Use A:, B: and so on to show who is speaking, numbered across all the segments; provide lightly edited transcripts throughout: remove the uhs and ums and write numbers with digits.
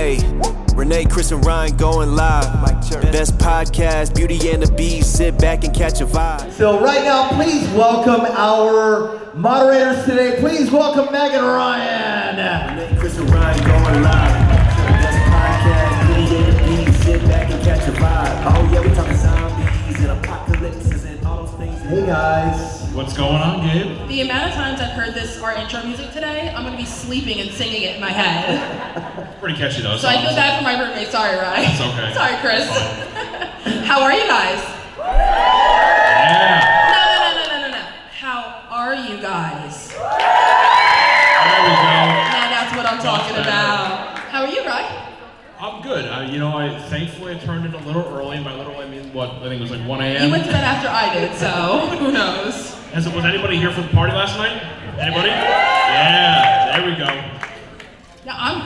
A: Hey, Renee, Chris, and Ryan going live. Best podcast, Beauty and the Beast. Sit back and catch a vibe.
B: So right now, please welcome our moderators today. Please welcome Meg and Ryan.
A: Renee, Chris, and Ryan going live. Best podcast, Beauty and the Beast. Sit back and catch a vibe. Oh yeah, we talking zombies and apocalypses and all those things.
B: Hey guys.
C: What's going on, Gabe?
D: The amount of times I've heard our intro music today, I'm going to be sleeping and singing it in my head.
C: Pretty catchy though.
D: So I feel bad for my roommate. Sorry, Ryan.
C: It's okay.
D: Sorry, Chris. How are you guys?
C: Yeah.
D: No. How are you guys?
C: There we go.
D: Now that's what I'm talking about. How are you, Ryan?
C: I'm good. Thankfully I turned in a little early. By little I mean I think it was like 1 a.m.
D: You went to bed after I did, so who knows?
C: Was anybody here for the party last night? Anybody? Yeah, there we go.
D: Yeah,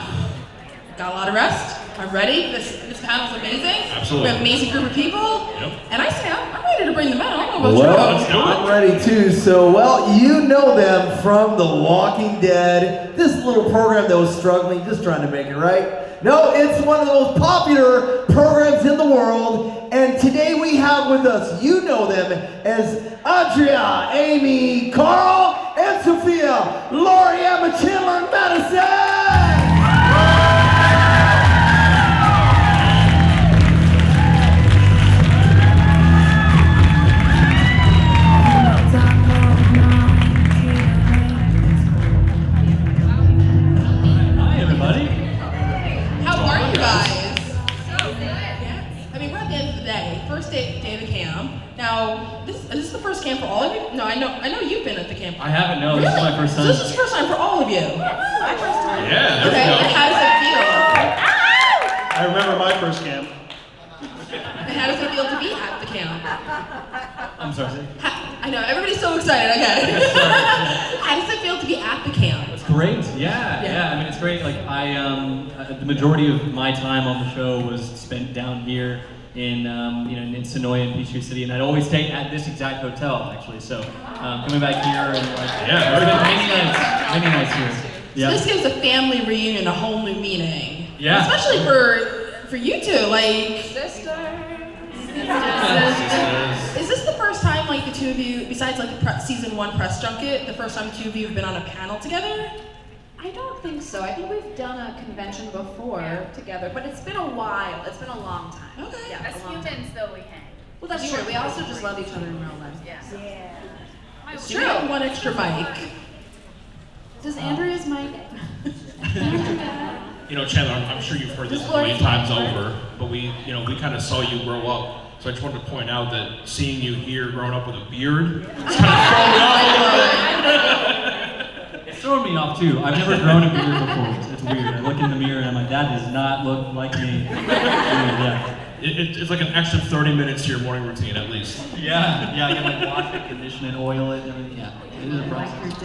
D: got a lot of rest. I'm ready. This panel's amazing.
C: Absolutely.
D: We have an amazing group of people.
C: Yep.
D: And I say I'm ready to bring them out. I don't know about
B: Well,
C: Let's do it.
B: I'm ready too. So, you know them from The Walking Dead. This little program that was struggling, just trying to make it right. No, it's one of the most popular programs in the world. And today we have with us, you know them as Andrea, Amy, Carl, and Sophia, Laurie, Emma, Chandler, and Madison!
C: Hi everybody.
D: How are you guys? So good. Yeah. I mean, we're at the end of the day. First day of the camp. Now, is this the first camp for all of you? No, I know you've been at the camp.
E: I haven't, no.
D: Really?
E: This is my first time.
D: So this is the first time for all of you.
F: My first time.
C: Yeah, there
D: Okay,
C: we go.
D: and how does it feel?
E: I remember my first camp.
D: And how does it feel to be at the camp?
E: I'm sorry.
D: I know, everybody's so excited, I get it. How does it feel to be at the camp?
E: It's great. Yeah. I mean, it's great. Like the majority of my time on the show was spent down here in in Sonoya and Peachtree City, and I'd always stay at this exact hotel actually. So coming back here and
C: Yeah, very
E: many nights here.
D: So this gives a family reunion a whole new meaning.
E: Yeah.
D: Especially for you two, like
F: Sisters.
D: Is this the first time, like, the two of you, besides like the season 1 press junket, the first time the two of you have been on a panel together?
F: I don't think so. I think we've done a convention before together, but it's been a while. It's been a long time.
D: Okay.
F: Yeah,
G: As
F: a long time.
G: humans, though, we hang.
F: Well, that's true. We also just love each other in real life.
G: Yeah.
D: It's true. One extra mic.
F: Does Andrea's mic?
C: Chandler, I'm sure you've heard this a million times over, but we kind of saw you grow up. So I just wanted to point out that seeing you here growing up with a beard, it's kind of thrown me off.
E: It's throwing me off too. I've never grown a beard before. It's weird. I look in the mirror and I'm like, that does not look like me. Yeah.
C: It's like an extra 30 minutes to your morning routine at least.
E: Yeah. I gotta wash it, condition it, oil it, and everything. Yeah. It is a process.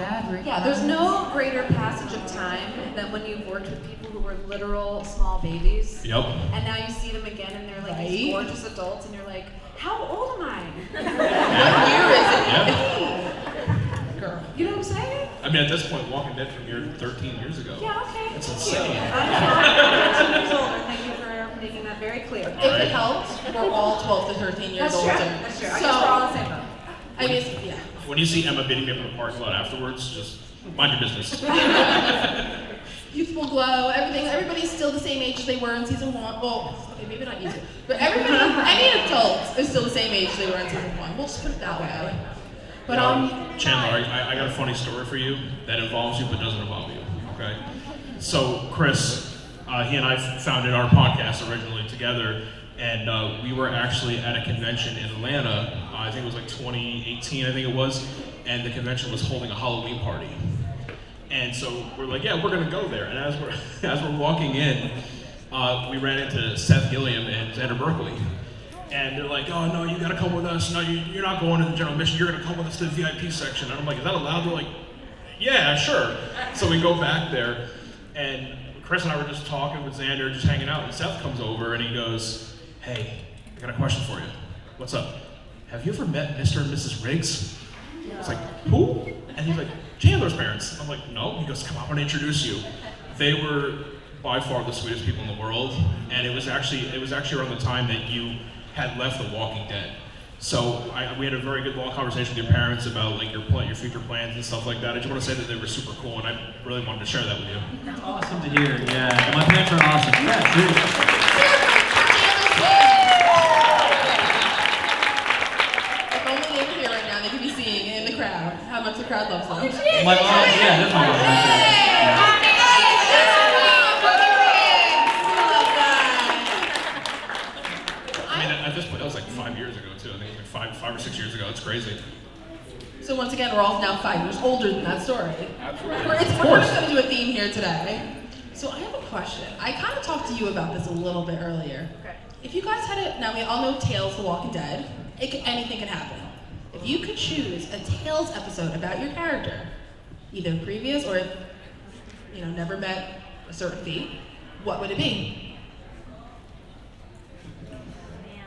F: Yeah, there's no greater passage of time than when you've worked with people who were literal small babies.
C: Yep.
F: And now you see them again and they're like these gorgeous adults and you're like, how old am I?
D: What year is it?
C: Yeah.
D: Girl.
F: You know what I'm saying?
C: I mean, at this point, Walking Dead premiered 13 years ago.
F: Yeah, okay.
C: That's
F: Thank
C: insane.
F: you. I'm 13 years older. Thank you for making that very clear.
D: If it helps, we're all 12 to 13 years
F: That's
D: older.
F: true. That's true. I
D: So,
F: guess we're all the same boat.
D: I mean, yeah.
C: When you see Emma beating me up in the parking lot afterwards, just mind your business.
D: Youthful glow, everybody's still the same age as they were in season 1. Well, okay, maybe not you two, but any adult is still the same age they were in season 1. We'll just put it that way. But
C: Chandler, I got a funny story for you that involves you but doesn't involve you. Okay. So Chris, he and I founded our podcast originally together, and we were actually at a convention in Atlanta. I think it was like 2018, I think it was, and the convention was holding a Halloween party. And so we're like, yeah, we're gonna go there. And as we're walking in, we ran into Seth Gilliam and Xander Berkeley. And they're like, oh no, you gotta come with us. No, you're not going to the general mission, you're gonna come with us to the VIP section. And I'm like, is that allowed? They're like, yeah, sure. So we go back there, and Chris and I were just talking with Xander, just hanging out, and Seth comes over and he goes, hey, I got a question for you. What's up? Have you ever met Mr. and Mrs. Riggs? I was like, who? And he's like, Chandler's parents. I'm like, no. He goes, come on, I want to introduce you. They were by far the sweetest people in the world, and it was actually around the time that you had left The Walking Dead. So we had a very good long conversation with your parents about like your future plans and stuff like that. I just want to say that they were super cool, and I really wanted to share that with you.
E: That's awesome to hear. Yeah, my parents are awesome. Yeah, seriously.
D: If only they were here right now, they could be seeing in the crowd how much the crowd loves them.
E: My mom, yeah, that's my mom.
C: At this point, that was like 5 years ago too. I think it was like five or 6 years ago. It's crazy.
D: So once again, we're all now 5 years older than that story. Absolutely. We're going to do a theme here today. So I have a question. I kind of talked to you about this a little bit earlier.
F: Okay.
D: If you guys had it, now we all know Tales, The Walking Dead. Anything can happen. If you could choose a Tales episode about your character, either previous or if never met a certain feat, what would it be?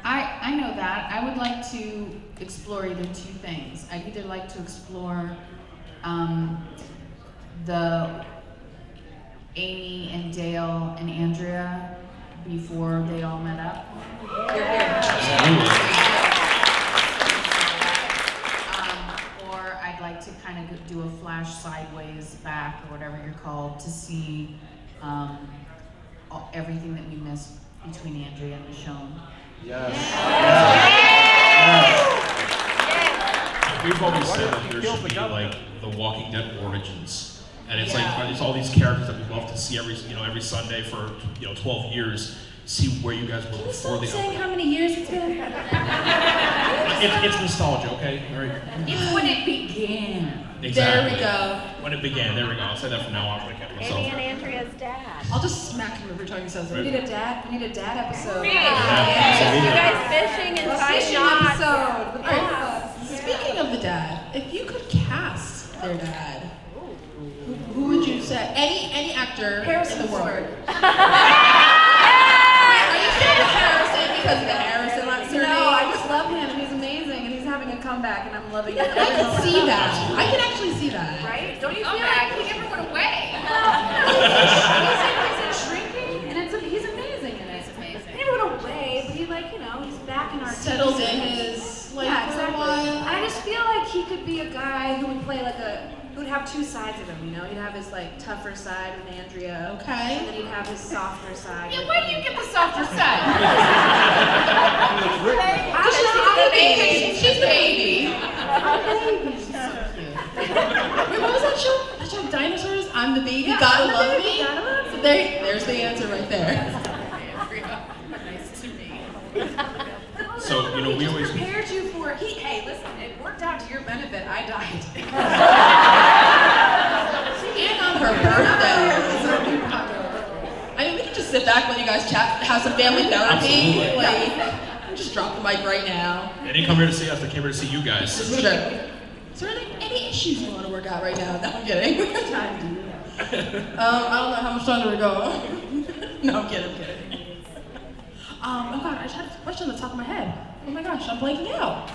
G: I know that. I would like to explore either two things. I'd either like to explore the Amy and Dale and Andrea before they all met up. Or I'd like to kind of do a flash sideways back or whatever you're called to see everything that we missed between Andrea and Michonne.
B: Yes.
C: We've always said that there should be like The Walking Dead origins, and it's like it's all these characters that we love to see every Sunday for 12 years. See where you guys were before they.
F: Saying how many years it's been?
C: It's nostalgia, okay? All right.
G: It's when it began.
C: Exactly.
D: There we go.
C: When it began, there we go. I'll say that from now on. When I catch myself.
H: Amy and Andrea's dad.
D: I'll just smack him every time he says it.
G: We need a dad episode.
H: You guys fishing and tying knots.
G: episode.
D: Alright, speaking of the dad, if you could cast their dad, who would you say? Any actor in the world. Are you saying Harrison because of the Harrison last surname?
G: No, I just love him. He's amazing, and he's having a comeback, and I'm loving it.
D: I can see that. I can actually see that.
G: Right? Don't you feel like he never went away? He's shrinking, and he's amazing in it. He never went away, but he's back in our
D: Settles
G: team.
D: in his life
G: Yeah,
D: for a
G: exactly.
D: while.
G: I just feel like he could be a guy who would play who would have two sides of him, He'd have his tougher side with Andrea.
D: Okay.
G: And then he'd have his softer side.
F: Yeah, why do you get the softer side?
D: She's the baby. Wait, what was that show? That show, Dinosaurs? I'm the baby.
G: Yeah,
D: Gotta
G: I'm the
D: love
G: baby,
D: me.
G: gotta love
D: So there's the answer right there.
F: Nice to meet you.
C: So we always.
F: Prepared you for hey, listen, it worked out to your benefit. I died.
D: And on her birthday. I mean, we can just sit back when you guys chat, have some family therapy.
C: Absolutely.
D: Just drop the mic right now.
C: They didn't come here to see us. They came here to see you guys.
D: This is true. Is there any issues you want to work out right now? No, I'm kidding. I don't know how much time do we go. No, I'm kidding. Oh god, I just had a question on the top of my head. Oh my gosh, I'm blanking out.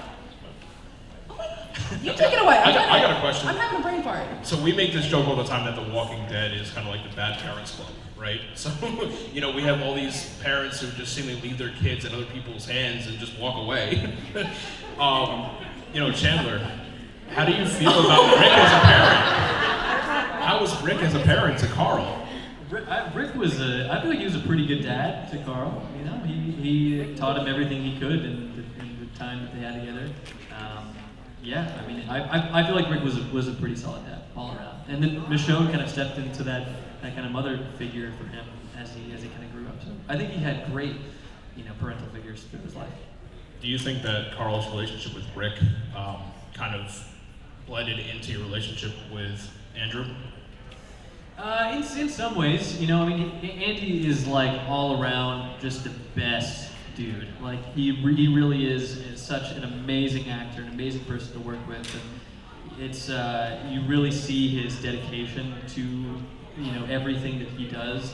D: Oh my god. You take it away.
C: I got a question.
D: I'm having a brain fart.
C: So we make this joke all the time that The Walking Dead is kind of like the bad parents club, right? So, we have all these parents who just seemingly leave their kids in other people's hands and just walk away. Chandler, how do you feel about Rick as a parent? How was Rick as a parent to Carl?
E: Rick was I feel like he was a pretty good dad to Carl. He taught him everything he could in the time that they had together. I feel like Rick was a pretty solid dad all around. And then Michonne kind of stepped into that kind of mother figure for him as he kind of grew up. So I think he had great, parental figures through his life.
C: Do you think that Carl's relationship with Rick kind of blended into your relationship with Andrew?
E: In some ways, Andy is all around just the best dude. He really is such an amazing actor, an amazing person to work with, and it's you really see his dedication to everything that he does.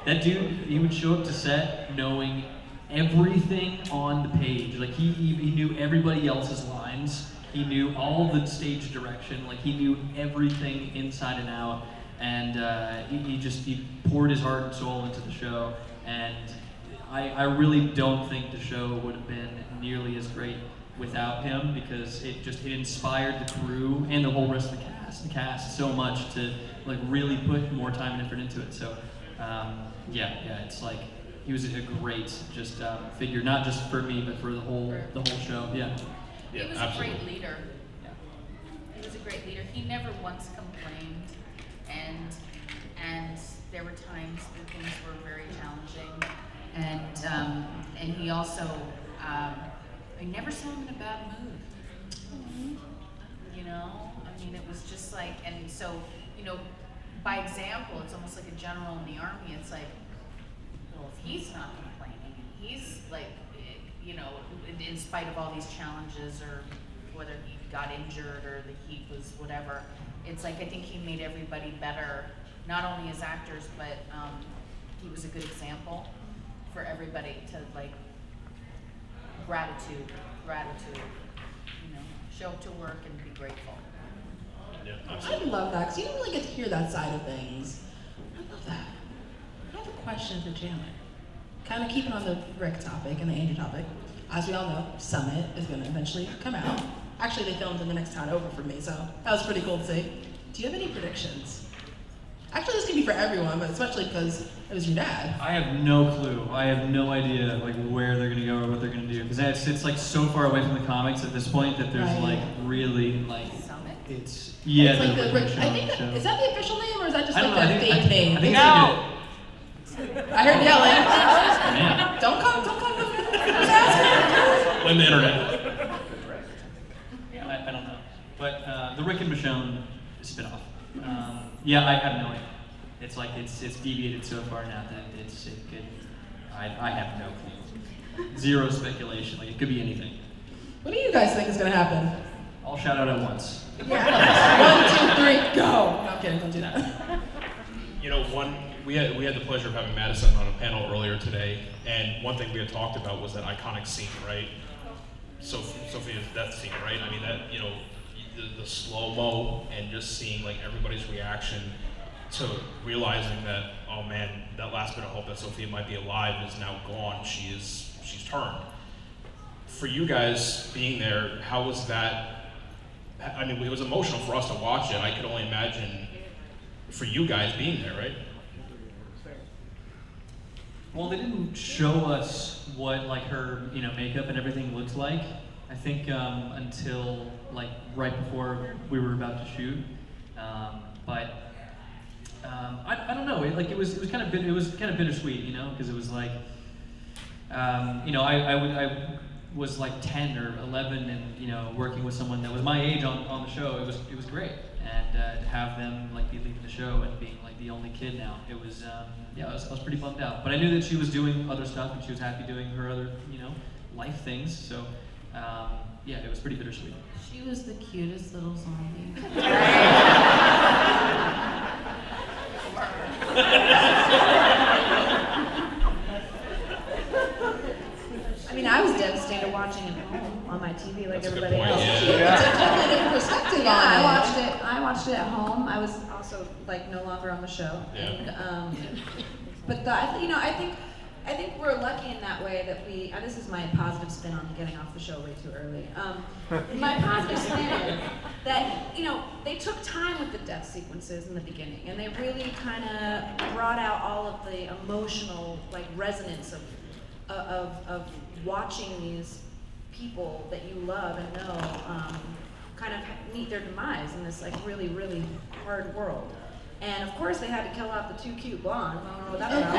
E: That dude, he would show up to set knowing everything on the page. He knew everybody else's lines. He knew all the stage direction. He knew everything inside and out. and he poured his heart and soul into the show, and I really don't think the show would have been nearly as great without him, because it inspired the crew and the whole rest of the cast so much to like really put more time and effort into it. So it's like he was a great figure, not just for me but for the whole show. Yeah.
G: He was
C: absolutely.
G: a great leader.
E: Yeah.
G: He was a great leader. He never once complained, and there were times that things were very challenging, and he also I never saw him in a bad mood. You know, I mean, it was just like, and so, you know, by example, it's almost like a general in the army. It's like, well, if he's not complaining, and he's like, you know, in spite of all these challenges, or whether he got injured or the heat was whatever, it's like I think he made everybody better, not only as actors, but he was a good example for everybody to like gratitude, you know, show up to work and be grateful.
C: Yeah,
D: I
C: absolutely.
D: love that, because you don't really get to hear that side of things. I love that. I have a question for Chandler. Kind of keeping on the Rick topic and the Andrew topic. As we all know, Summit is going to eventually come out. Actually, they filmed in the next town over for me, so that was pretty cool to see. Do you have any predictions? Actually, this can be for everyone, but especially because it was your dad.
E: I have no clue. I have no idea like where they're gonna go or what they're gonna do, because it's like so far away from the comics at this point that there's
D: Right.
E: like really like
G: Summit?
E: it's
D: It's like
E: the
D: the
E: Rick
D: Rick,
E: show,
D: I think
E: show.
D: is that the official name, or is that just
E: I don't
D: like
E: know.
D: the fake name?
E: I think
D: No!
E: they did.
D: I heard yelling.
E: Yeah.
D: Don't come. Just ask
C: Blame the internet.
E: Yeah, I don't know. But the Rick and Michonne spinoff. I have no idea. It's like it's deviated so far now that it could. I have no clue. Zero speculation. Like it could be anything.
D: What do you guys think is gonna happen?
E: I'll shout out at once.
D: Yeah. 1, 2, 3, go! No, I'm kidding. Don't do that.
C: You know, we had the pleasure of having Madison on a panel earlier today, and one thing we had talked about was that iconic scene, right? Sophia's death scene, right? I mean, that, you know, the slow-mo and just seeing like everybody's reaction to realizing that, oh man, that last bit of hope that Sophia might be alive is now gone. She's turned. For you guys being there, how was that? I mean, it was emotional for us to watch it. I could only imagine for you guys being there, right?
E: Well, they didn't show us what like her, you know, makeup and everything looked like. I think until like right before we were about to shoot. I don't know. It was kind of bittersweet, you know, because it was like, you know, I was like 10 or 11, and you know, working with someone that was my age on the show. It was great, and to have them like be leaving the show and being like the only kid now, it was I was pretty bummed out. But I knew that she was doing other stuff and she was happy doing her other, you know, life things. So it was pretty bittersweet.
G: She was the cutest little zombie.
F: I mean, I was devastated watching it home on my TV like
C: That's a good
F: everybody
C: point,
F: else.
C: yeah.
D: It's a totally different perspective
F: Yeah,
D: on it.
F: I watched it at home. I was also like no longer on the show.
C: Yeah.
F: And, but I think we're lucky in that way that we. This is my positive spin on getting off the show way too early. My positive spin is that they took time with the death sequences in the beginning, and they really kind of brought out all of the emotional like resonance of watching these people that you love and know kind of meet their demise in this like really, really hard world. And of course they had to kill off the two cute blondes. I don't know what that's about.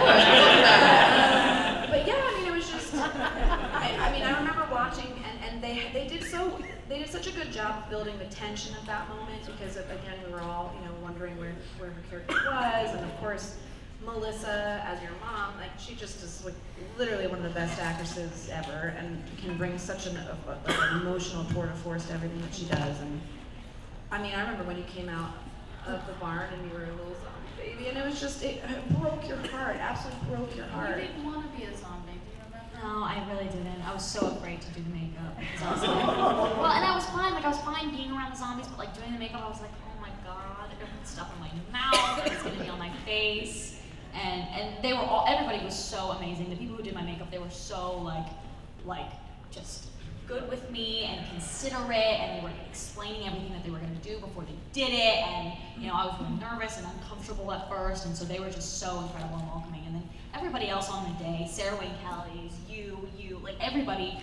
F: But yeah, I mean it was just I remember watching and they did such a good job of building the tension of that moment, because again we were all, wondering where her character was, and of course Melissa, as your mom, like she just is like literally one of the best actresses ever, and can bring such an emotional tour de force to everything that she does. And I mean, I remember when you came out of the barn and you were a little zombie baby, and it was just it broke your heart, absolutely broke your heart.
G: You didn't want to be a zombie, do you remember?
I: No, I really didn't. I was so afraid to do the makeup because I was like, well, and I was fine. Like I was fine being around the zombies, but like doing the makeup, I was like, oh my God, they're gonna put stuff in my mouth, it's gonna be on my face. And they were all, everybody was so amazing. The people who did my makeup, they were so like just good with me and considerate, and they were explaining everything that they were gonna do before they did it. And you know, I was really nervous and uncomfortable at first, and so they were just so incredible and welcoming. And then everybody else on the day, Sarah Wayne Callies, you, like everybody,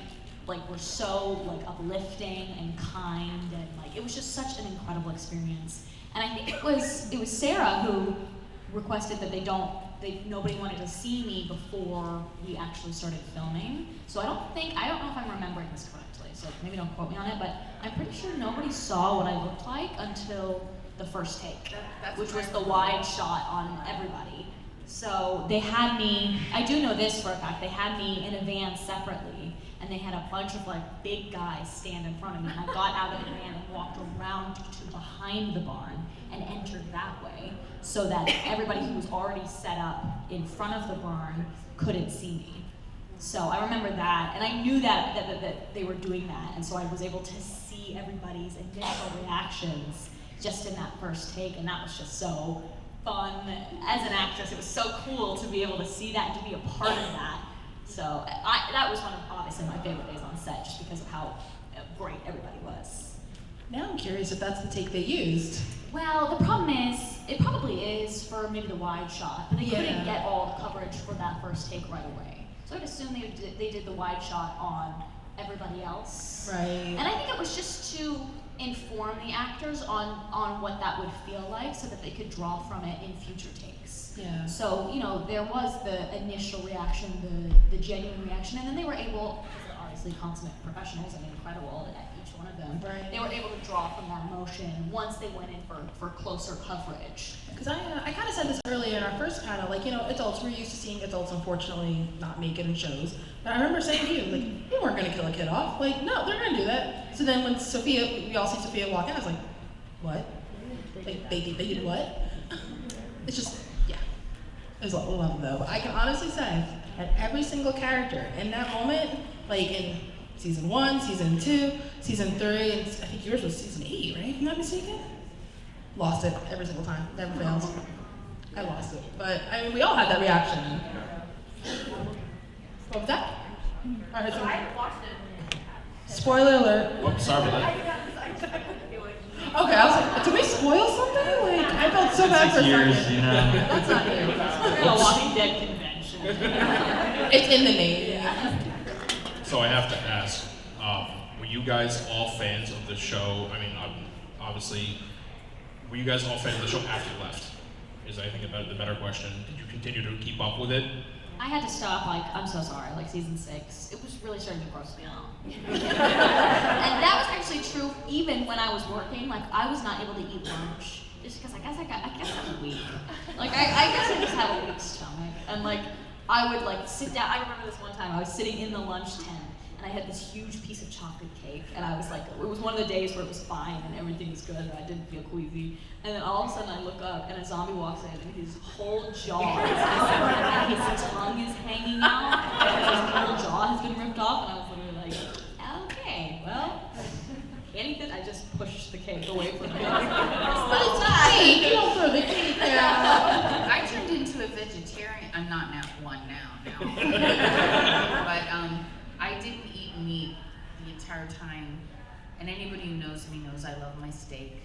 I: like were so like uplifting and kind, and like it was just such an incredible experience. And I think it was Sarah who requested that nobody wanted to see me before we actually started filming. So I don't know if I'm remembering this correctly, so maybe don't quote me on it, but I'm pretty sure nobody saw what I looked like until the first take, which was the wide shot on everybody. So they had me, I do know this for a fact, they had me in a van separately, and they had a bunch of like big guys stand in front of me, and I got out of the van and walked around to behind the barn and entered that way, so that everybody who was already set up in front of the barn couldn't see me. So I remember that, and I knew that they were doing that, and so I was able to see everybody's initial reactions just in that first take, and that was just so fun. As an actress, it was so cool to be able to see that and to be a part of that. So that was one of, obviously, my favorite days on set, just because of how great everybody was.
D: Now I'm curious if that's the take they used.
I: Well, the problem is, it probably is for maybe the wide shot, but they couldn't get all the coverage for that first take right away. So I'd assume they did the wide shot on everybody else.
D: Right.
I: And I think it was just to inform the actors on what that would feel like, so that they could draw from it in future takes.
D: Yeah.
I: So, you know, there was the initial reaction, the genuine reaction, and then they were able, because they're obviously consummate professionals and incredible at each one of them,
D: Right.
I: they were able to draw from that emotion once they went in for closer coverage.
D: Because I kind of said this earlier in our first panel, like, you know, adults, we're used to seeing adults unfortunately not make it in shows. But I remember saying to you, like, we weren't gonna kill a kid off. Like, no, they're gonna do that. So then when we all see Sophia walk in, I was like, what? Like, they did what? It's just, yeah. There's a lot of love though. But I can honestly say that every single character in that moment, like in season 1, season 2, season 3, and I think yours was season 8, right? If I'm not mistaken? Lost it every single time. Never fails. I lost it. But I mean, we all had that reaction. What was that? I heard something.
H: I watched it.
D: Spoiler alert.
C: Whoops, sorry about that.
D: Okay, I was like, did we spoil something? Like, I felt so bad for a
E: 6 years,
D: second.
E: you know.
I: That's not new. We're a Walking Dead convention.
D: It's in the name.
C: So I have to ask, were you guys all fans of the show? I mean, obviously, were you guys all fans of the show after you left? Is anything about the better question? Did you continue to keep up with it?
I: I had to stop, like, I'm so sorry, like season 6. It was really starting to gross me out. And that was actually true even when I was working. Like, I was not able to eat lunch just because I guess I'm weak. Like, I guess I just have a weak stomach. And like, I would like sit down. I remember this one time I was sitting in the lunch tent and I had this huge piece of chocolate cake, and I was like, it was one of the days where it was fine and everything was good and I didn't feel queasy. And then all of a sudden I look up and a zombie walks in and his whole jaw is missing and his tongue is hanging out and his whole jaw has been ripped off, and I was literally like, okay, well, anything. I just pushed the cake away from me.
D: But it's cake. You don't throw the cake out.
G: I turned into a vegetarian. I'm not now. But I didn't eat meat the entire time. And anybody who knows me knows I love my steak.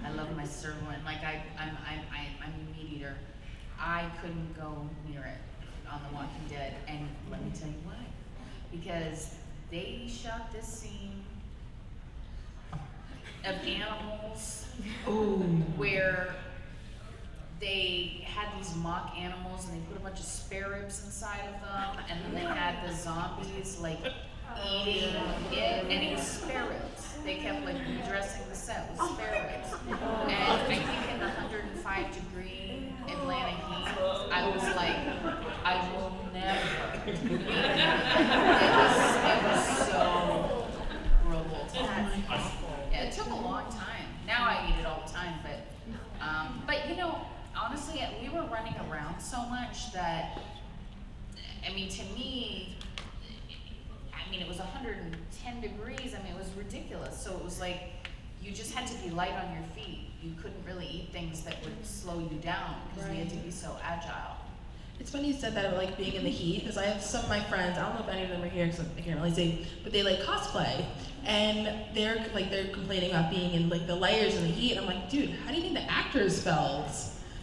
G: I love my sirloin. Like I'm a meat eater. I couldn't go near it on The Walking Dead, and let me tell you why. Because they shot this scene of animals where they had these mock animals and they put a bunch of spare ribs inside of them, and then they had the zombies like eating it, and it was spare ribs. They kept like redressing the set with spare ribs. And I think in 105-degree Atlanta heat, I was like, I will never eat that. It was so brutal. Yeah, it took a long time. Now I eat it all the time, but you know, honestly, we were running around so much that, I mean, to me, it was 110 degrees. I mean, it was ridiculous. So it was like, you just had to be light on your feet. you couldn't really eat things that would slow you down because we had to be so agile.
D: It's funny you said that about like being in the heat, because I have some of my friends, I don't know if any of them are here because I can't really see, but they like cosplay, and they're complaining about being in like the layers in the heat. I'm like, dude, how do you think the actors felt?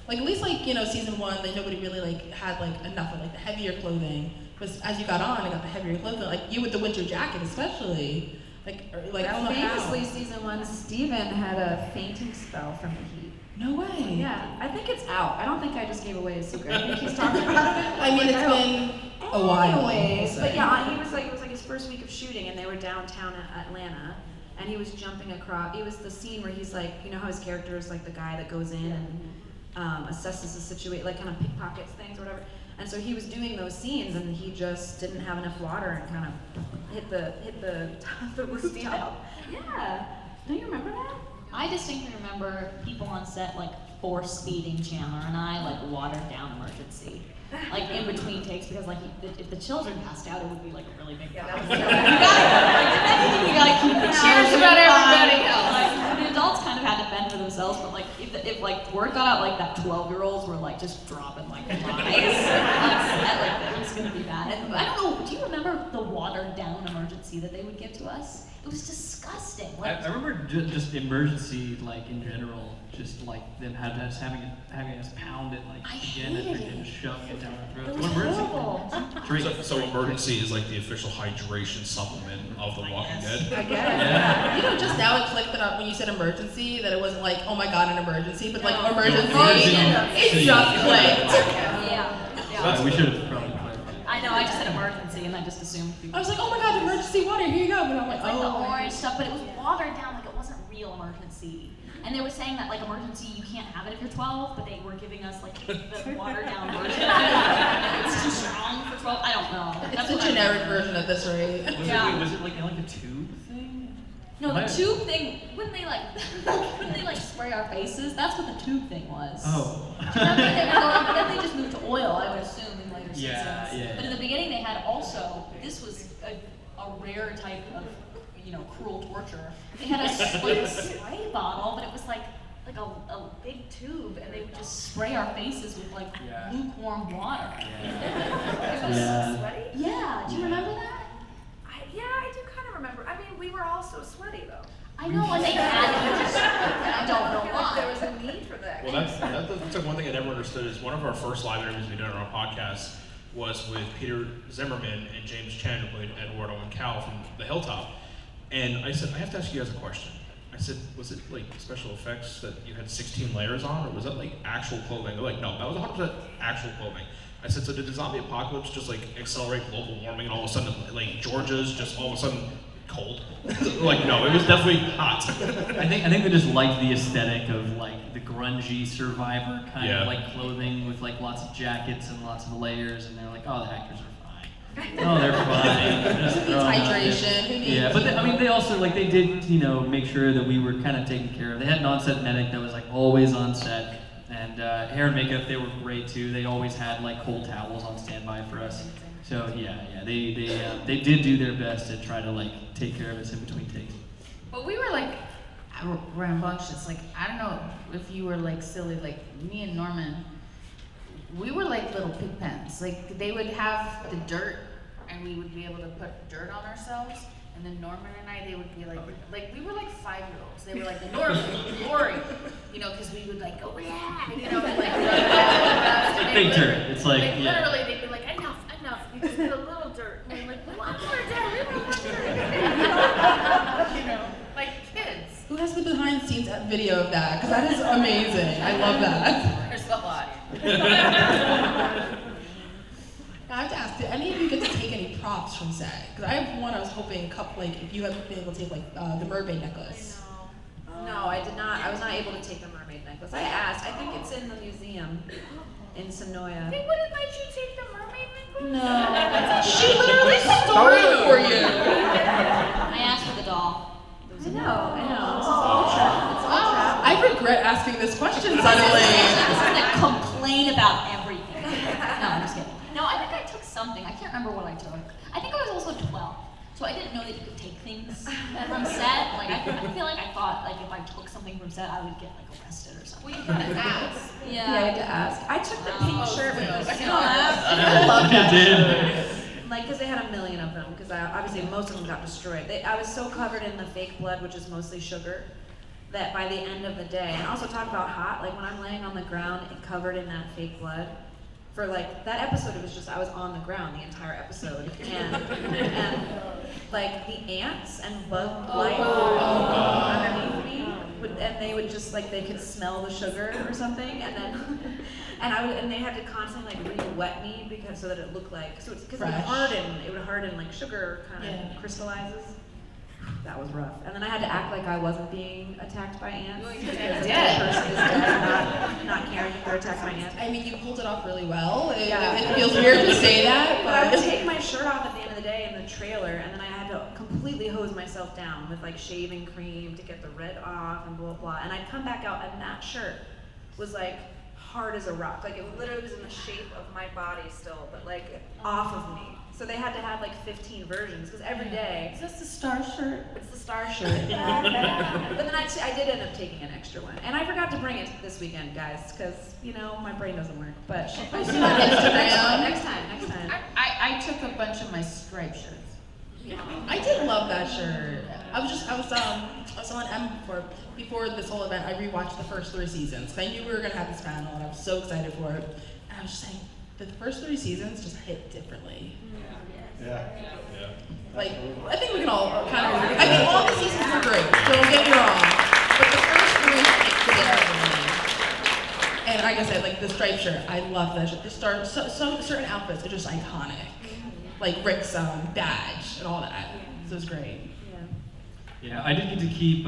D: Like at least like, you know, season 1, that nobody really like had like enough of like the heavier clothing. But as you got on, I got the heavier clothing. Like you with the winter jacket especially. Like I don't know how.
F: Famously, season 1, Steven had a fainting spell from the heat.
D: No way.
F: Yeah, I think it's out. I don't think I just gave away his secret. I think he's talking about it.
D: I mean, it's been a while.
F: Anyways, but yeah, he was like, it was like his first week of shooting, and they were downtown Atlanta, and he was jumping across. It was the scene where he's like, you know how his character is like the guy that goes in and assesses the situation, like kind of pickpockets things or whatever. And so he was doing those scenes, and he just didn't have enough water and kind of hit the top of the rooftop. Yeah. Don't you remember that?
I: I distinctly remember people on set like force feeding Chandler and I like watered down emergency, like in between takes, because like if the children passed out, it would be like a really big problem. You gotta keep the
G: Cheers
I: children
G: about
I: fine.
G: everybody else.
I: Like the adults kind of had to fend for themselves, but like if like word got out like that 12-year-olds were like just dropping like flies, like it was gonna be bad. And I don't know. Do you remember the watered down emergency that they would give to us? It was disgusting. Like,
E: I remember just emergency, like in general, just like them having us pound it like again and shoving it down our throats.
I: It was horrible.
E: Drink.
C: So emergency is like the official hydration supplement of The Walking Dead.
D: I guess. Yeah. You know, just now it clicked that when you said emergency, that it wasn't like, oh my god, an emergency, but like emergency. It just clicked.
I: Yeah.
E: We should have probably clarified.
I: I know. I just said emergency, and I just assumed.
D: I was like, oh my god, emergency water, here you go. But I'm like,
I: Like the
D: oh.
I: orange stuff, but it was watered down, like it wasn't real emergency. And they were saying that like emergency, you can't have it if you're 12, but they were giving us like the watered down version. It's too strong for 12. I don't know.
D: It's the generic version at this rate.
E: Was it like a tube thing?
I: No, the tube thing. Wouldn't they like spray our faces? That's what the tube thing was.
E: Oh.
I: Do you remember they were going, but then they just moved to oil, I would assume, in later seasons.
E: Yeah.
I: But in the beginning, they had also. This was a rare type of, you know, cruel torture. They had a spray bottle, but it was like a big tube, and they would just spray our faces with like lukewarm water. It was
F: Sweaty?
I: Yeah. Do you remember that?
F: I do kind of remember. I mean, we were all so sweaty though.
I: I know, and they had it. I don't know
F: Like there
I: why.
F: was a need for that.
C: Well, that's like one thing I never understood is one of our first live interviews we did on our podcast was with Peter Zimmerman and James Chen, who played Eduardo and Cal from The Hilltop. And I said, I have to ask you guys a question. I said, was it like special effects that you had 16 layers on, or was that like actual clothing? They're like, no, that was 100% actual clothing. I said, so did the zombie apocalypse just like accelerate global warming and all of a sudden like Georgia's just all of a sudden cold? Like, no, it was definitely hot.
E: I think they just liked the aesthetic of like the grungy Survivor kind of like clothing with like lots of jackets and lots of layers, and they're like, oh, the actors are fine. Oh, they're fine. Just
D: Who needs hydration? Who needs?
E: Yeah, but they also like they did, you know, make sure that we were kind of taken care of. They had an on-set medic that was like always on set, and hair and makeup, they were great too. They always had like cold towels on standby for us. So they did do their best to try to like take care of us in between takes.
G: But we were like rambunctious. Like, I don't know if you were like silly, like me and Norman, we were like little pig pens. Like they would have the dirt and we would be able to put dirt on ourselves. And then Norman and I, they would be like we were like 5-year-olds. They were like, Norman, Laurie, you know, because we would like, oh yeah, you know, and like run around the
E: Big
G: neighborhood.
E: dirt. It's like
G: literally, they'd be like, enough, you just need a little dirt. And we're like, we want more dirt, we want more dirt. You know, like kids.
D: Who has the behind the scenes video of that? Because that is amazing. I love that.
G: There's a lot.
D: Now I have to ask, did any of you get to take any props from set? Because I have one I was hoping, like, if you had been able to take, like, the mermaid necklace.
F: No, I did not. I was not able to take the mermaid necklace. I asked. I think it's in the museum in Sonoya.
G: They wouldn't let you take the mermaid necklace?
D: No. She literally stole it for you.
I: I asked for the doll.
F: I know. This is all trap. It's all trap.
D: I regret asking this question suddenly.
I: I'm just gonna complain about everything. No, I'm just kidding. No, I think I took something. I can't remember what I took. I think I was also 12. So I didn't know that you could take things from set. Like I feel like I thought like if I took something from set, I would get like arrested or something.
G: Well, you gotta ask.
F: Yeah, I had to ask. I took the pink shirt with the
D: I love that shirt.
F: like, because they had a million of them, because obviously most of them got destroyed. I was so covered in the fake blood, which is mostly sugar, that by the end of the day, and also talk about hot, like when I'm laying on the ground and covered in that fake blood, for like, that episode, it was just, I was on the ground the entire episode, and like the ants and bug life underneath me, and they would just like, they could smell the sugar or something, and then, and they had to constantly like re-wet me because so that it looked like, so it's because it would harden like sugar kind of crystallizes. That was rough. And then I had to act like I wasn't being attacked by ants. Because the person is dead, not caring if they're attacked by ants.
D: I mean, you pulled it off really well. It feels weird to say that,
F: but I would take my shirt off at the end of the day in the trailer, and then I had to completely hose myself down with like shaving cream to get the red off and blah, blah. And I'd come back out, and that shirt was like hard as a rock. Like it literally was in the shape of my body still, but like off of me. So they had to have like 15 versions, because every day.
D: Is this the star shirt?
F: It's the star shirt. But then I did end up taking an extra one. And I forgot to bring it this weekend, guys, because, you know, my brain doesn't work. But
D: I see that Instagram.
F: Next time.
G: I took a bunch of my striped shirts.
D: I did love that shirt. I was on M before this whole event. I rewatched the first 3 seasons. I knew we were gonna have this panel, and I was so excited for it. And I was just saying, the first 3 seasons just hit differently.
B: Yeah.
D: Like, I think we can all kind of agree. I mean, all the seasons were great. Don't get me wrong, but the first 3 hit differently. And like I said, like the striped shirt, I love that shirt. Some certain outfits are just iconic, like Rick's badge and all that. So it was great.
E: Yeah, I did get to keep,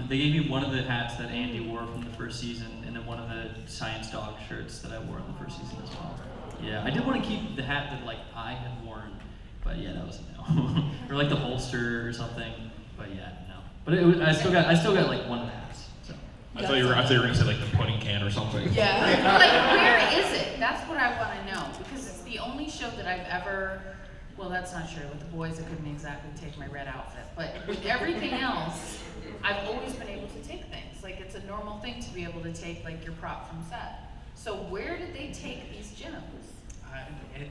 E: they gave me one of the hats that Andy wore from the first season, and then one of the Science Dog shirts that I wore in the first season as well. Yeah, I did want to keep the hat that like I had worn, but yeah, that was a no. Or like the holster or something, but yeah, no. But I still got like one of the hats. So.
C: I thought you were gonna say like the pudding can or something.
D: Yeah.
G: Like, where is it? That's what I want to know, because it's the only show that I've ever. Well, that's not true. With the boys, I couldn't exactly take my red outfit. But with everything else, I've always been able to take things. Like, it's a normal thing to be able to take, like, your prop from set. So where did they take these gems?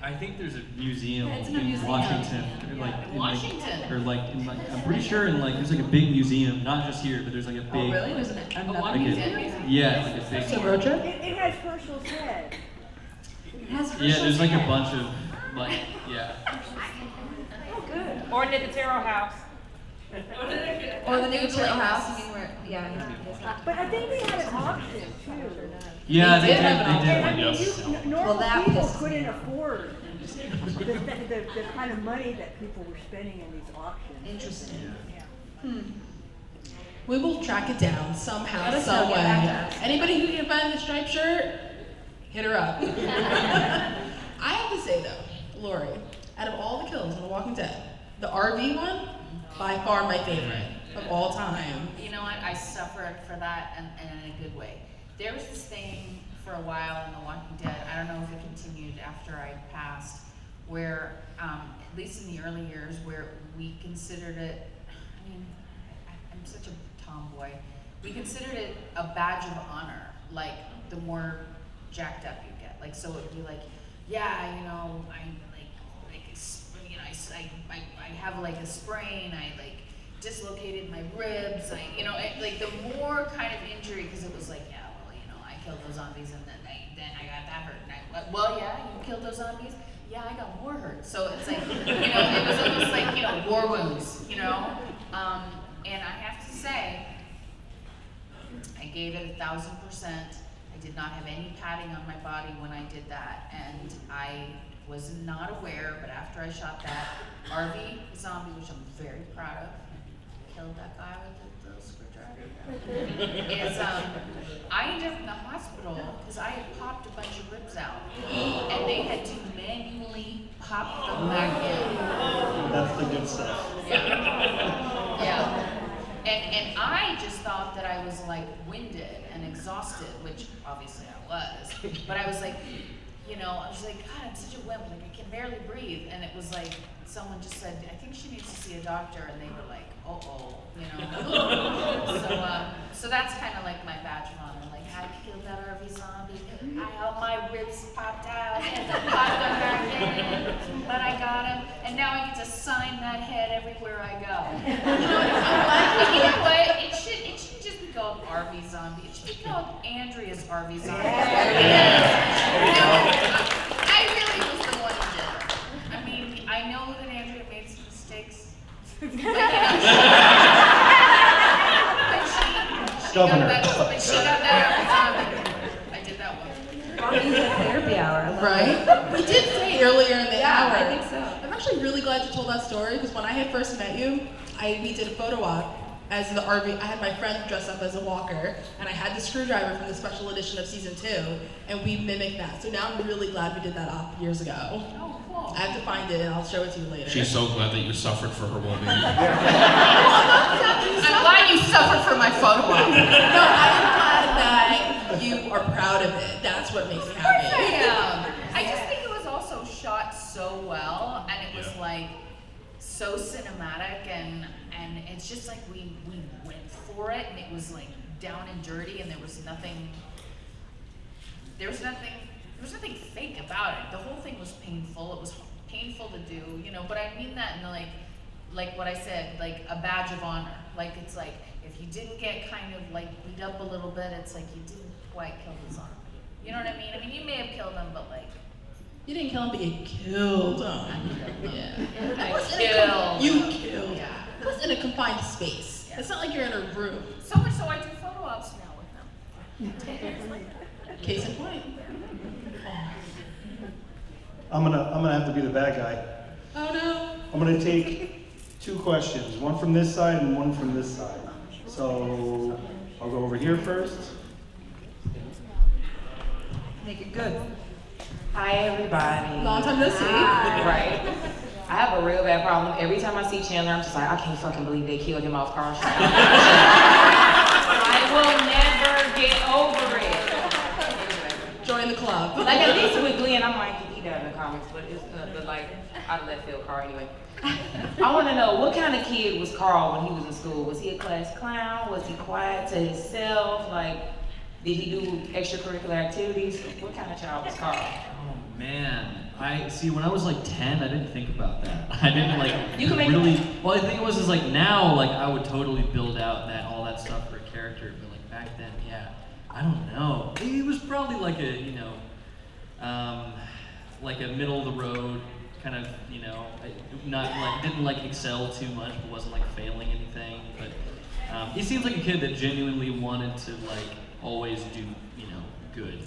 E: I think there's a museum
F: Yeah, it's in
E: in
F: a museum.
E: Washington. Or like,
G: Yeah.
E: in
G: Washington.
E: Like, or like, in like, I'm pretty sure in like, there's like a big museum, not just here, but there's like a big.
F: Oh, really? There's
G: Washington
E: like a,
G: museum?
E: yeah, like a big.
D: So road trip?
J: It has Herschel's head.
E: Yeah, there's like a bunch of like, yeah.
F: Oh, good.
H: Or near the Tarot House.
F: Or the new Tarot House. I mean,
J: But I think they had an auction too.
E: Yeah, they
D: did
E: did.
D: have an
E: They did.
J: And I mean,
E: Yes.
J: normal
F: that
J: people
F: pisses me
J: couldn't
F: off.
J: afford the kind of money that people were spending in these auctions.
F: Interesting.
D: We will track it down somehow,
F: Let us know,
D: some
F: get
D: way.
F: back to us.
D: Anybody who can find the striped shirt, hit her up. I have to say though, Laurie, out of all the kills on The Walking Dead, the RV one, by far my favorite of all time.
G: You know what? I suffered for that, and in a good way. There was this thing for a while in The Walking Dead. I don't know if it continued after I passed, where at least in the early years, where we considered it. I mean, I'm such a tomboy. We considered it a badge of honor. Like the more jacked up you get, like so it'd be like, yeah, you know, I have like a sprain. I like dislocated my ribs. Like the more kind of injury, because it was like, yeah, well, you know, I killed those zombies, and then I got that hurt. And well, yeah, you killed those zombies. Yeah, I got more hurt. So it's like, you know, it was almost like, you know, war wounds, you know. And I have to say, I gave it 1,000%. I did not have any padding on my body when I did that, and I was not aware, but after I shot that RV zombie, which I'm very proud of, killed that guy with the screwdriver, is I ended up in the hospital because I had popped a bunch of ribs out, and they had to manually pop them back in.
B: That's the good stuff.
G: Yeah. And I just thought that I was like winded and exhausted, which obviously I was, but I was like, you know, I was like, God, I'm such a wimp, like I can barely breathe. And it was like, someone just said, I think she needs to see a doctor, and they were like, you know. So that's kind of like my badge of honor. Like, I killed that RV zombie. My ribs popped out, and I popped them back in, but I got him, and now I get to sign that head everywhere I go. And you know what? It shouldn't just be called RV zombie. It should be called Andrea's RV zombie. I really was the one who did it. I mean, I know that Andrea made some mistakes. But, you know, she got that RV zombie. I did that one.
F: Walking to therapy hour.
D: Right? We did say earlier in the hour.
F: I think so.
D: I'm actually really glad you told that story because when I had first met you, we did a photo op as the RV. I had my friend dress up as a walker, and I had the screwdriver from the special edition of season 2, and we mimicked that. So now I'm really glad we did that op years ago.
G: Oh, cool.
D: I have to find it and I'll show it to you later.
C: She's so glad that you suffered for her well-being.
G: I'm glad you suffered for my photo op.
D: No, I'm glad that you are proud of it. That's what makes me happy.
G: I am. I just think it was also shot so well, and it was like so cinematic, and it's just like we went for it, and it was like down and dirty, and there was nothing fake about it. The whole thing was painful. It was painful to do, you know, but I mean that in like what I said, like a badge of honor. Like it's like if you didn't get kind of like beat up a little bit, it's like you didn't quite kill the zombie. You know what I mean? I mean, you may have killed him, but like
D: You didn't kill him, but you killed him. Yeah. You killed.
G: Yeah.
D: It was in a confined space.
G: Yeah.
D: It's not like you're in a room.
G: So much so I do photo ops now with them.
D: Case in point.
K: I'm gonna have to be the bad guy.
D: Oh no.
K: I'm gonna take 2 questions, one from this side and one from this side. So I'll go over here first.
F: Make it good.
L: Hi everybody.
D: Long time no see.
L: Right. I have a real bad problem. Every time I see Chandler, I'm just like, I can't fucking believe they killed him off Carl. I will never get over it.
D: Join the club.
L: Like at least with Glenn, I'm like, he died in the comics, but like I let Phil Carl anyway. I want to know, what kind of kid was Carl when he was in school? Was he a class clown? Was he quiet to himself? Like, did he do extracurricular activities? What kind of child was Carl?
E: Oh man, I see. When I was like 10, I didn't think about that. I didn't like
L: You can make
E: really. Well, I think it was just like now, like I would totally build out all that stuff for a character, but like back then, yeah, I don't know. He was probably like a like a middle of the road kind of, not like didn't like excel too much, but wasn't like failing anything. But he seems like a kid that genuinely wanted to like always do good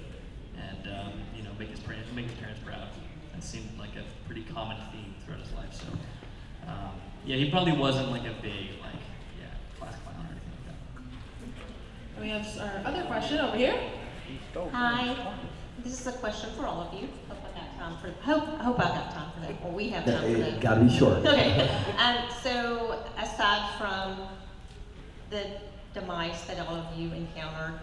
E: and make his parents proud. That seemed like a pretty common theme throughout his life. So yeah, he probably wasn't like a big class clown or anything like that.
D: We have our other question over here.
M: Hi. This is a question for all of you. Hope I got time for that. Or we have time for that.
B: Gotta be short.
M: Okay. So aside from the demise that all of you encountered,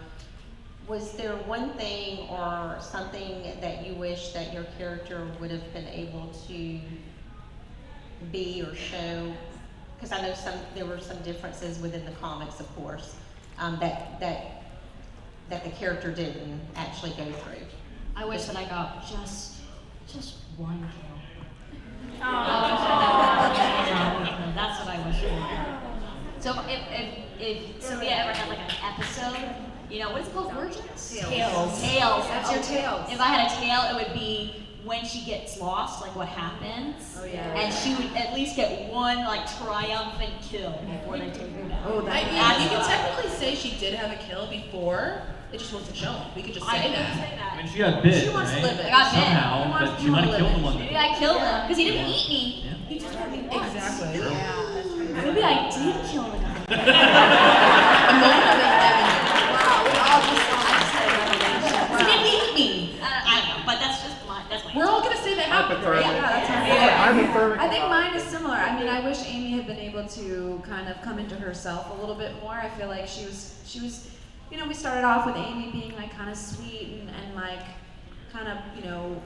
M: was there one thing or something that you wish that your character would have been able to be or show? Because I know there were some differences within the comics, of course, that the character didn't actually go through.
I: I wish that I got just one kill. That's what I wish for. So if Sophia ever had like an episode, what is it called? Virgins? Tails.
F: That's your tails.
I: If I had a tail, it would be when she gets lost, like what happens.
F: Oh yeah.
I: And she would at least get one like triumphant kill before they take her down.
D: Oh, you can technically say she did have a kill before. It just wasn't shown. We could just say that.
E: I mean, she got bit,
D: She wants
E: right?
D: to live it.
I: I got bit.
E: Somehow, but she might have killed him one day.
I: Maybe I killed him because he didn't eat me.
E: Yeah.
I: He just hurt me once.
D: Exactly.
I: Maybe I did kill the guy.
D: A moment of enlightenment.
I: He didn't eat me. I don't know, but that's my.
D: We're all gonna say that happened, right?
F: Yeah, that's our
K: I'm
F: I think mine is similar. I mean, I wish Amy had been able to kind of come into herself a little bit more. I feel like she was, we started off with Amy being like kind of sweet and like kind of, you know,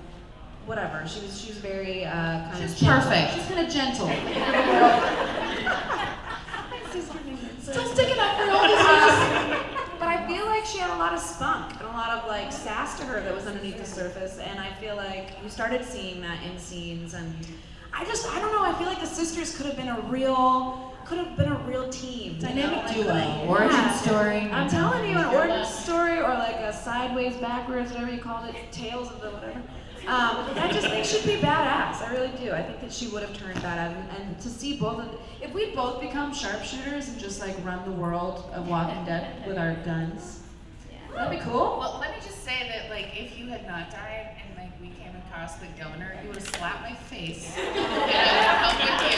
F: whatever. She was very kind of
G: She's
F: gentle.
G: perfect.
F: She's kind of gentle. Still sticking up for all these years. But I feel like she had a lot of spunk and a lot of like sass to her that was underneath the surface, and I feel like you started seeing that in scenes, and I don't know, I feel like the sisters could have been a real team.
D: Dynamic
F: you know?
D: duo.
G: Origin story.
F: I'm telling you, an origin story or like a sideways, backwards, whatever you called it, tales of the whatever. I just think she'd be badass. I really do. I think that she would have turned badass. And to see both of if we both become sharpshooters and just like run the world of Walking Dead with our guns, that'd be cool.
L: Well, let me just say that, like, if you had not died and like we came across the governor, you would have slapped my face, and I would have come with you.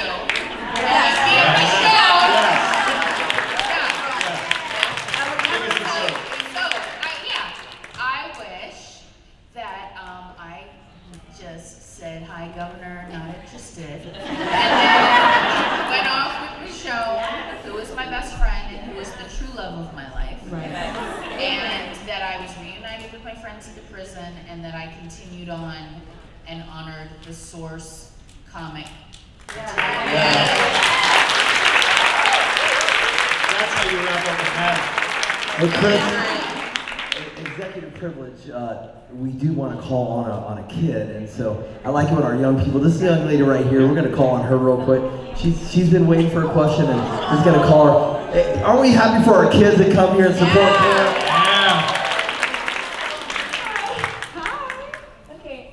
L: I wish that I just said, "Hi, Governor, not interested," and then went off with Michelle, who was my best friend and who was the true love of my life.
F: Right.
L: And that I was reunited with my friends at the prison, and that I continued on and honored the source comic.
K: That's how you wrap up the panel.
B: Hey, Chris, executive privilege, we do want to call on a kid, and so I like it when our young people, this young lady right here, we're going to call on her real quick. She's been waiting for a question, and we're just going to call her. Hey, aren't we happy for our kids that come here and support Cam?
H: Okay,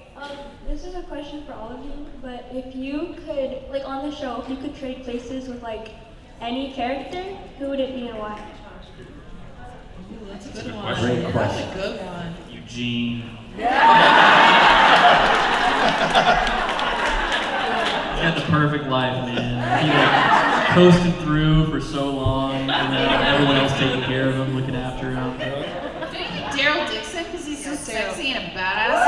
H: this is a question for all of you, but if you could, like on the show, if you could trade places with like any character, who would it be and why?
D: Ooh, that's a
C: That's a
D: good
C: good
D: one.
C: question.
B: Great question.
D: That's a good one.
C: Eugene.
E: He had the perfect life, man. He like, coasted through for so long, and then everyone else taking care of him, looking after him.
L: Do you think Daryl Dixon, because he's so sexy and a badass?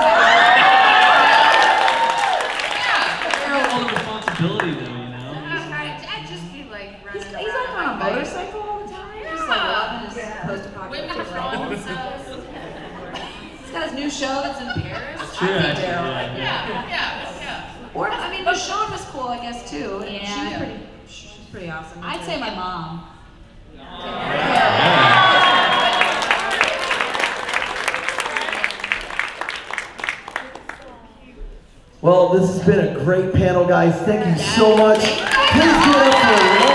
E: Daryl, all the responsibility, though, you know.
L: I'd just be like running
F: He's
L: around
F: like on a
L: bike.
F: motorcycle all the time. Just like loving his post-apocalyptic
L: Women throwing
F: life.
L: themselves.
F: He's got his new show that's in Paris.
E: That's true,
F: I think
E: actually,
F: Daryl.
L: Yeah.
F: Or, I mean, Michonne was cool, I guess, too. And
I: Yeah.
F: she's pretty awesome.
I: I'd say my mom.
B: Well, this has been a great panel, guys. Thank you so much. Please give it up for